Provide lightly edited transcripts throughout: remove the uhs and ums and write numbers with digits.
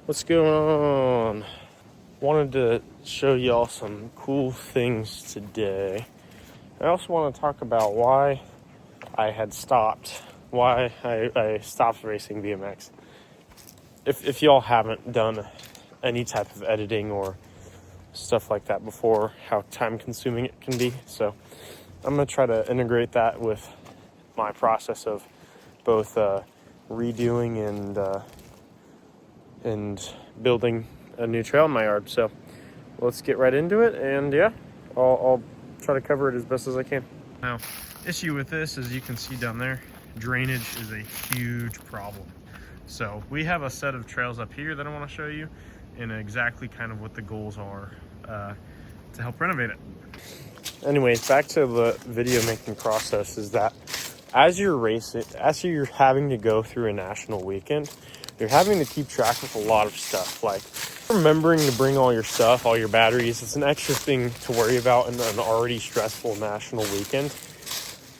What's going on? Wanted to show y'all some cool things today. I also want to talk about why I had stopped, why I stopped racing BMX. If y'all haven't done any type of editing or stuff like that before, how time consuming it can be. So I'm going to try to integrate that with my process of both redoing and building a new trail in my yard. So let's get right into it, and yeah, I'll try to cover it as best as I can. Now, issue with this, as you can see down there, drainage is a huge problem. So we have a set of trails up here that I want to show you and exactly kind of what the goals are to help renovate it. Anyways, back to the video making process is that as you're racing, as you're having to go through a national weekend, you're having to keep track of a lot of stuff, like remembering to bring all your stuff, all your batteries. It's an extra thing to worry about in an already stressful national weekend.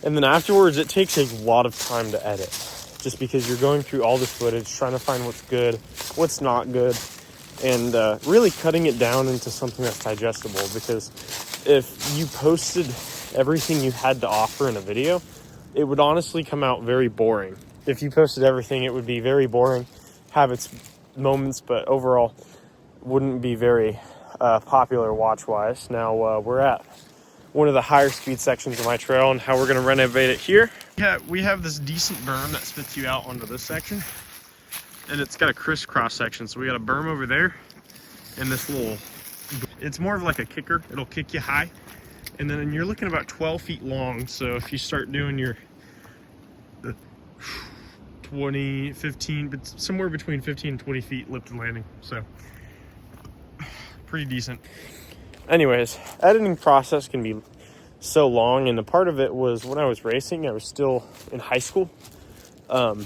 And then afterwards, it takes a lot of time to edit, just because you're going through all this footage, trying to find what's good, what's not good, and really cutting it down into something that's digestible. Because if you posted everything you had to offer in a video, it would honestly come out very boring. If you posted everything, it would be very boring, have its moments, but overall wouldn't be very popular watch-wise. Now we're at one of the higher speed sections of my trail, and how we're going to renovate it here. Yeah, we have this decent berm that spits you out onto this section, and it's got a crisscross section. So we got a berm over there, and this little, it's more of like a kicker. It'll kick you high, and then you're looking about 12 feet long. So if you start doing your 20, 15, but somewhere between 15 and 20 feet lip and landing. So pretty decent. Anyways, editing process can be so long, and a part of it was when I was racing, I was still in high school. And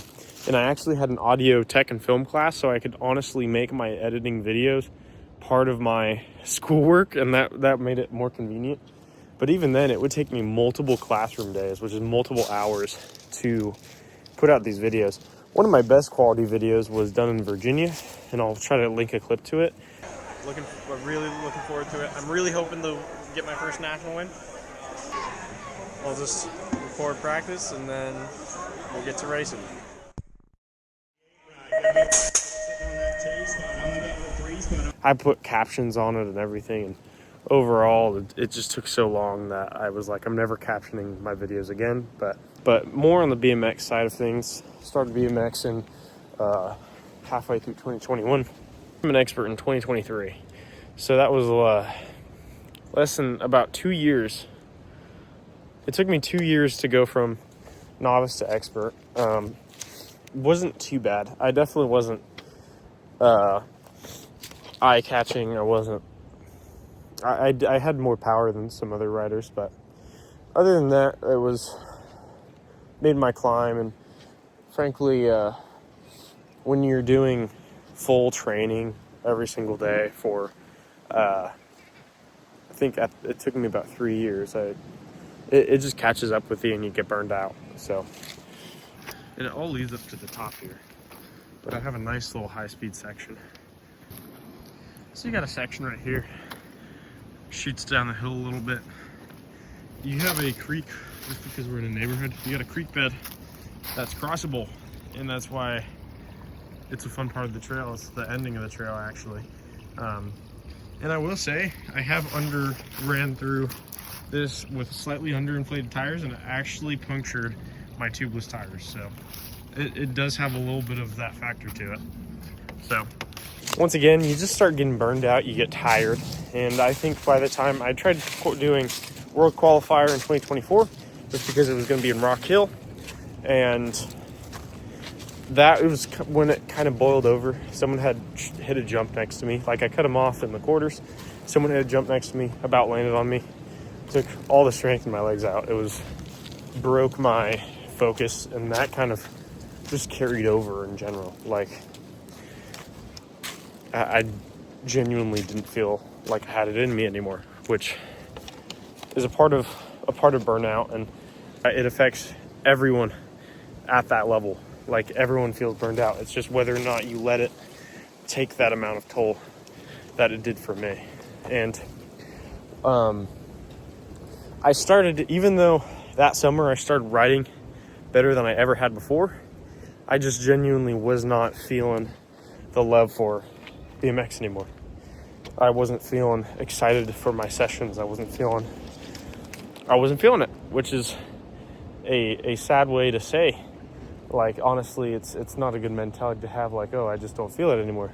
I actually had an audio tech and film class, so I could honestly make my editing videos part of my schoolwork, and that made it more convenient. But even then, it would take me multiple classroom days, which is multiple hours, to put out these videos. One of my best quality videos was done in Virginia, and I'll try to link a clip to it. Really looking forward to it. I'm really hoping to get my first national win. I'll just record practice, and then we'll get to racing. I put captions on it and everything, and overall it just took so long that I was like, I'm never captioning my videos again. But more on the BMX side of things. Started BMX in halfway through 2021. I'm an expert in 2023, so that was less than about 2 years. It took me 2 years to go from novice to expert. Wasn't too bad. I definitely wasn't eye-catching. I had more power than some other riders, but other than that, it was made my climb. And frankly, when you're doing full training every single day for I think it took me about 3 years, it just catches up with you and you get burned out. So, and it all leads up to the top here, but I have a nice little high-speed section. So you got a section right here, shoots down the hill a little bit. You have a creek, just because we're in a neighborhood, you got a creek bed that's crossable, and that's why it's a fun part of the trail. It's the ending of the trail, actually. And I will say, I have ran through this with slightly underinflated tires, and it actually punctured my tubeless tires. So it does have a little bit of that factor to it. So once again, you just start getting burned out, you get tired. And I think by the time I tried doing World Qualifier in 2024, just because it was going to be in Rock Hill, and that was when it kind of boiled over. Someone had hit a jump next to me. Like, I cut him off in the quarters. Someone had a jump next to me, about landed on me. Took all the strength in my legs out. It broke my focus, and that kind of just carried over in general. Like, I genuinely didn't feel like I had it in me anymore, which is a part of burnout, and it affects everyone at that level. Like, everyone feels burned out. It's just whether or not you let it take that amount of toll that it did for me. And I started, even though that summer I started riding better than I ever had before, I just genuinely was not feeling the love for BMX anymore. I wasn't feeling excited for my sessions. I wasn't feeling it, which is a sad way to say. Like, honestly, it's not a good mentality to have, like, oh, I just don't feel it anymore.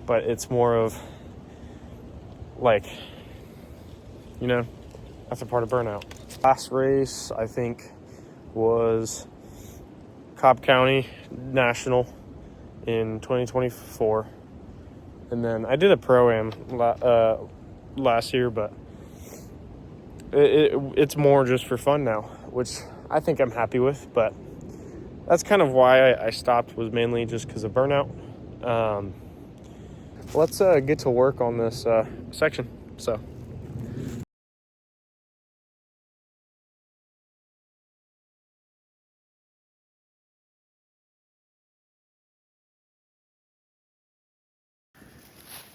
But it's more of like, you know, that's a part of burnout. Last race, I think, was Cobb County National in 2024. And then I did a Pro-Am last year, but it's more just for fun now, which I think I'm happy with. But that's kind of why I stopped, was mainly just because of burnout. Let's get to work on this section. So.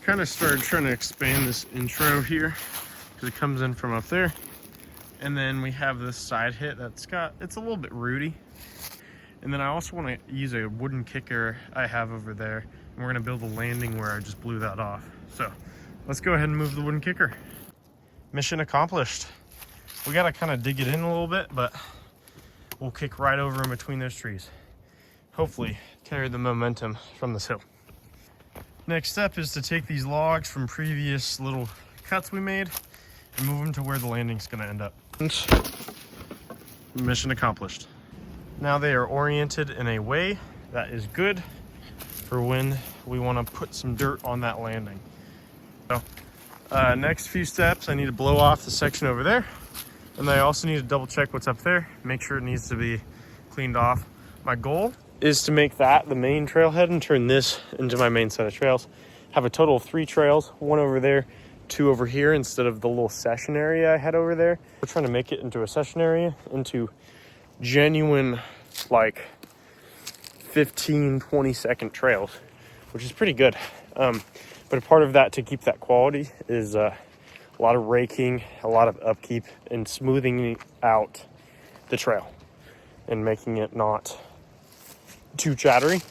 Kind of started trying to expand this intro here because it comes in from up there, and then we have this side hit it's a little bit rooty, and then I also want to use a wooden kicker I have over there, and we're going to build a landing where I just blew that off. So let's go ahead and move the wooden kicker. Mission accomplished. We got to kind of dig it in a little bit, but we'll kick right over in between those trees. Hopefully carry the momentum from this hill. Next step is to take these logs from previous little cuts we made and move them to where the landing's going to end up. Mission accomplished. Now they are oriented in a way that is good for when we want to put some dirt on that landing. So next few steps, I need to blow off the section over there, and I also need to double check what's up there, make sure it needs to be cleaned off. My goal is to make that the main trailhead and turn this into my main set of trails. Have a total of 3 trails, 1 over there, 2 over here instead of the little session area I had over there. We're trying to make it into a session area, into genuine, like 15, 20-second trails, which is pretty good. But a part of that, to keep that quality, is a lot of raking, a lot of upkeep, and smoothing out the trail and making it not too chattery.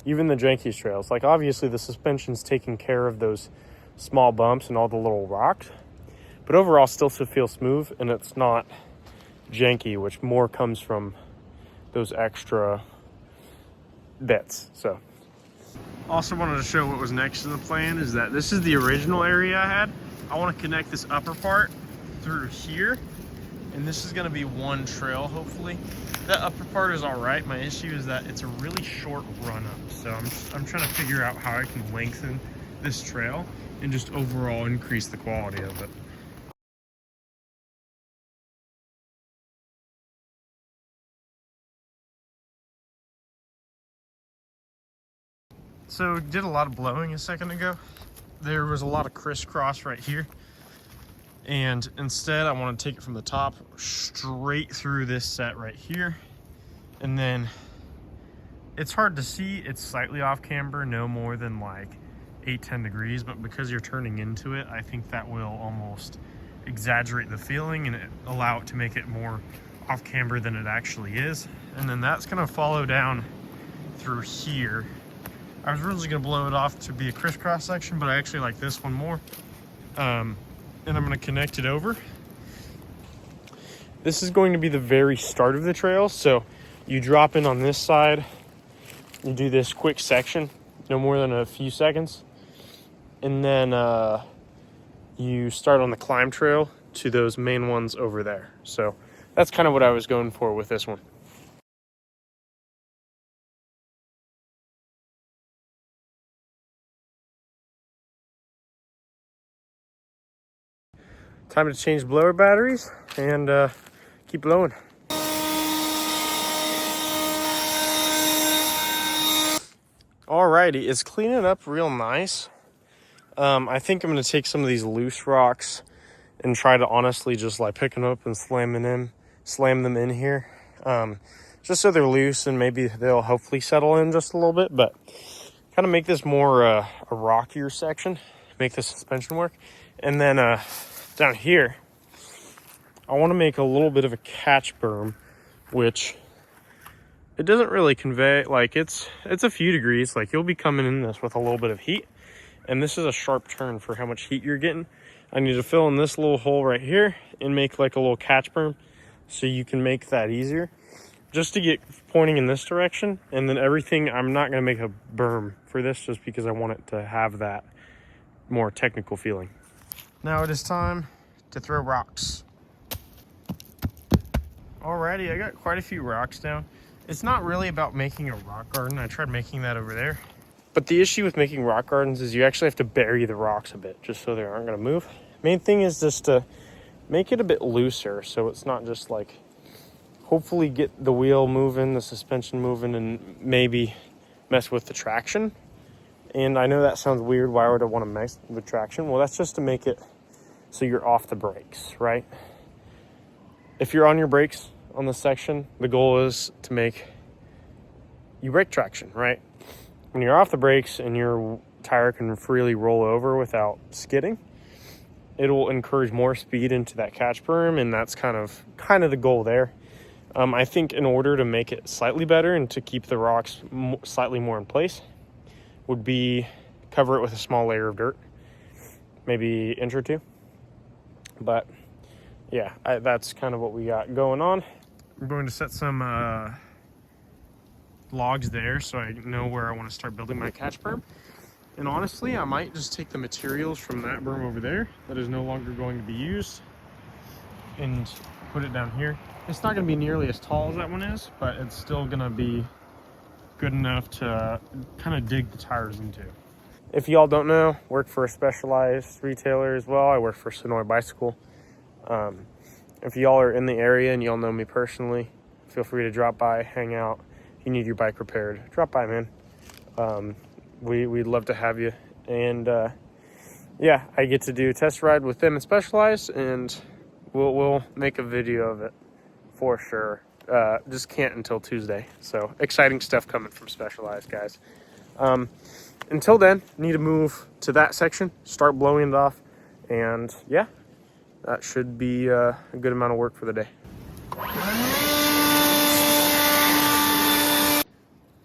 Even the jankiest trails, like obviously the suspension's taking care of those small bumps and all the little rocks, but overall still feels smooth, and it's not janky, which more comes from those extra bits. So also wanted to show what was next in the plan is that this is the original area I had. I want to connect this upper part through here, and this is going to be one trail, hopefully. That upper part is all right. My issue is that it's a really short run up. So I'm trying to figure out how I can lengthen this trail and just overall increase the quality of it. So did a lot of blowing a second ago. There was a lot of crisscross right here. And instead I want to take it from the top straight through this set right here. And then it's hard to see, it's slightly off camber, no more than like 8-10 degrees, but because you're turning into it, I think that will almost exaggerate the feeling and allow it to make it more off camber than it actually is. And then that's gonna follow down through here. I was originally gonna blow it off to be a crisscross section, but I actually like this one more. And I'm gonna connect it over. This is going to be the very start of the trail, so you drop in on this side, you do this quick section, no more than a few seconds, and then you start on the climb trail to those main ones over there. So that's kind of what I was going for with this one. Time to change blower batteries and keep blowing. Alrighty, it's cleaning up real nice. I think I'm gonna take some of these loose rocks and try to honestly just like pick them up and slam them in here. Just so they're loose and maybe they'll hopefully settle in just a little bit, but kind of make this more a rockier section, make the suspension work. And then down here, I want to make a little bit of a catch berm, which it doesn't really convey, like it's a few degrees. Like you'll be coming in this with a little bit of heat, and this is a sharp turn for how much heat you're getting. I need to fill in this little hole right here and make like a little catch berm so you can make that easier. Just to get pointing in this direction, and then everything, I'm not gonna make a berm for this just because I want it to have that more technical feeling. Now it is time to throw rocks. Alrighty, I got quite a few rocks down. It's not really about making a rock garden. I tried making that over there. But the issue with making rock gardens is you actually have to bury the rocks a bit just so they aren't gonna move. Main thing is just to make it a bit looser so it's not just like, hopefully get the wheel moving, the suspension moving, and maybe mess with the traction. And I know that sounds weird. Why would I want to mess with traction? Well, that's just to make it so you're off the brakes, right? If you're on your brakes on this section, the goal is to make you brake traction, right? When you're off the brakes and your tire can freely roll over without skidding, it'll encourage more speed into that catch berm, and that's kind of the goal there. I think in order to make it slightly better and to keep the rocks slightly more in place would be cover it with a small layer of dirt, maybe inch or two. But yeah, that's kind of what we got going on. I'm going to set some logs there so I know where I want to start building my catch berm. And honestly, I might just take the materials from that berm over there that is no longer going to be used and put it down here. It's not going to be nearly as tall as that one is, but it's still going to be good enough to kind of dig the tires into. If y'all don't know, I work for a specialized retailer as well. I work for Sonoy Bicycle. If y'all are in the area and y'all know me personally, feel free to drop by, hang out. If you need your bike repaired, drop by, man. We'd love to have you. And yeah, I get to do a test ride with them at Specialized, and we'll make a video of it for sure. Just can't until Tuesday. So exciting stuff coming from Specialized, guys. Until then, need to move to that section, start blowing it off, and yeah, that should be a good amount of work for the day.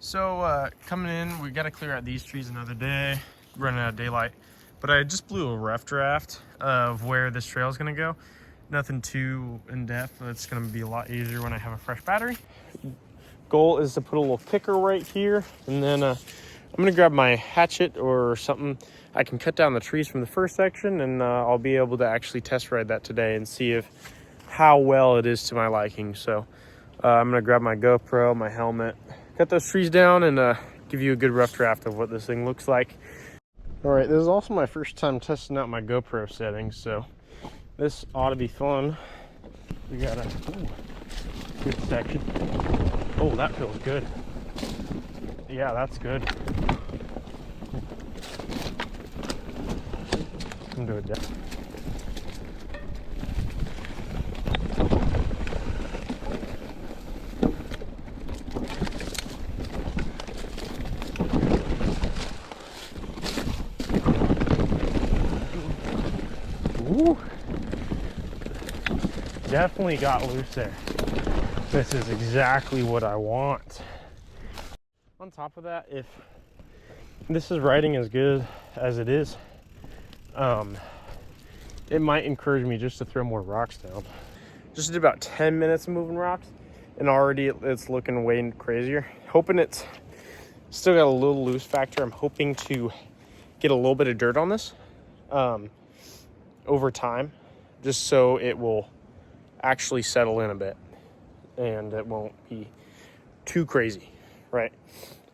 So coming in, we got to clear out these trees another day, running out of daylight. But I just blew a rough draft of where this trail is going to go. Nothing too in depth. It's going to be a lot easier when I have a fresh battery. Goal is to put a little kicker right here, and then I'm going to grab my hatchet or something. I can cut down the trees from the first section, and I'll be able to actually test ride that today and see how well it is to my liking. So I'm going to grab my GoPro, my helmet, cut those trees down, and give you a good rough draft of what this thing looks like. All right, this is also my first time testing out my GoPro settings, so this ought to be fun. We got a good section. Oh, that feels good. Yeah, that's good. I'm doing that. Ooh. Definitely got loose there. This is exactly what I want. On top of that, if this is riding as good as it is, it might encourage me just to throw more rocks down. Just did about 10 minutes of moving rocks, and already it's looking way crazier. Hoping it's still got a little loose factor. I'm hoping to get a little bit of dirt on this over time, just so it will actually settle in a bit and it won't be too crazy, right?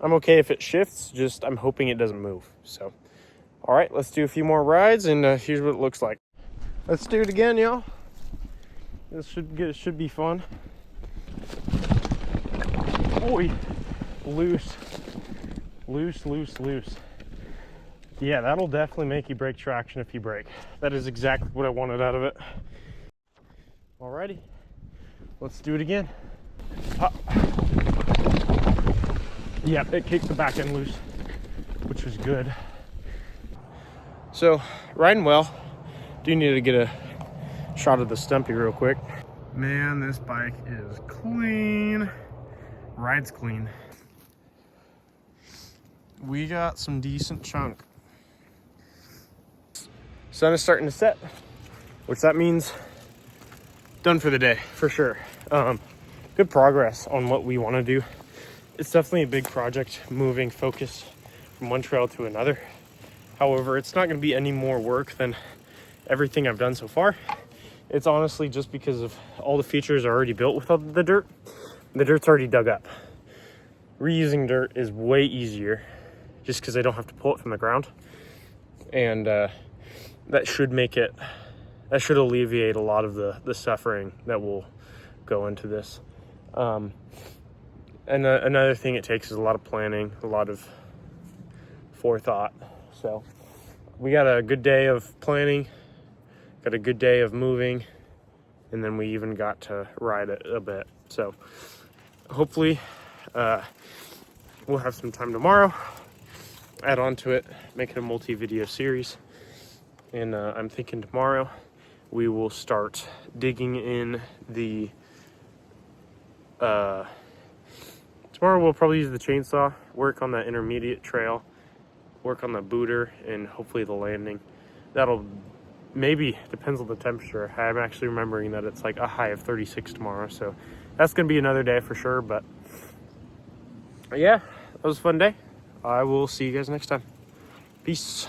I'm okay if it shifts, just I'm hoping it doesn't move. So all right, let's do a few more rides, and here's what it looks like. Let's do it again, y'all. This should be fun. Boy, loose. Yeah, that'll definitely make you break traction if you brake. That is exactly what I wanted out of it. Alrighty, let's do it again. Yep, it kicked the back end loose. which was good. So riding well. Do need to get a shot of the Stumpy real quick. Man, this bike is clean. Rides clean. We got some decent chunk. Sun is starting to set, which that means done for the day for sure. Good progress on what we want to do. It's definitely a big project, moving focus from one trail to another. However, it's not going to be any more work than everything I've done so far. It's honestly just because of all the features are already built with all the dirt. The dirt's already dug up. Reusing dirt is way easier just because I don't have to pull it from the ground. And that should alleviate a lot of the suffering that will go into this. And another thing it takes is a lot of planning, a lot of forethought. So we got a good day of planning, got a good day of moving, and then we even got to ride it a bit. So hopefully we'll have some time tomorrow, add on to it, make it a multi-video series. And I'm thinking tomorrow we will start digging in the tomorrow we'll probably use the chainsaw, work on that intermediate trail, work on the booter, and hopefully the landing. That'll maybe, depends on the temperature. I'm actually remembering that it's like a high of 36 tomorrow, so that's gonna be another day for sure. But yeah, that was a fun day. I will see you guys next time. Peace.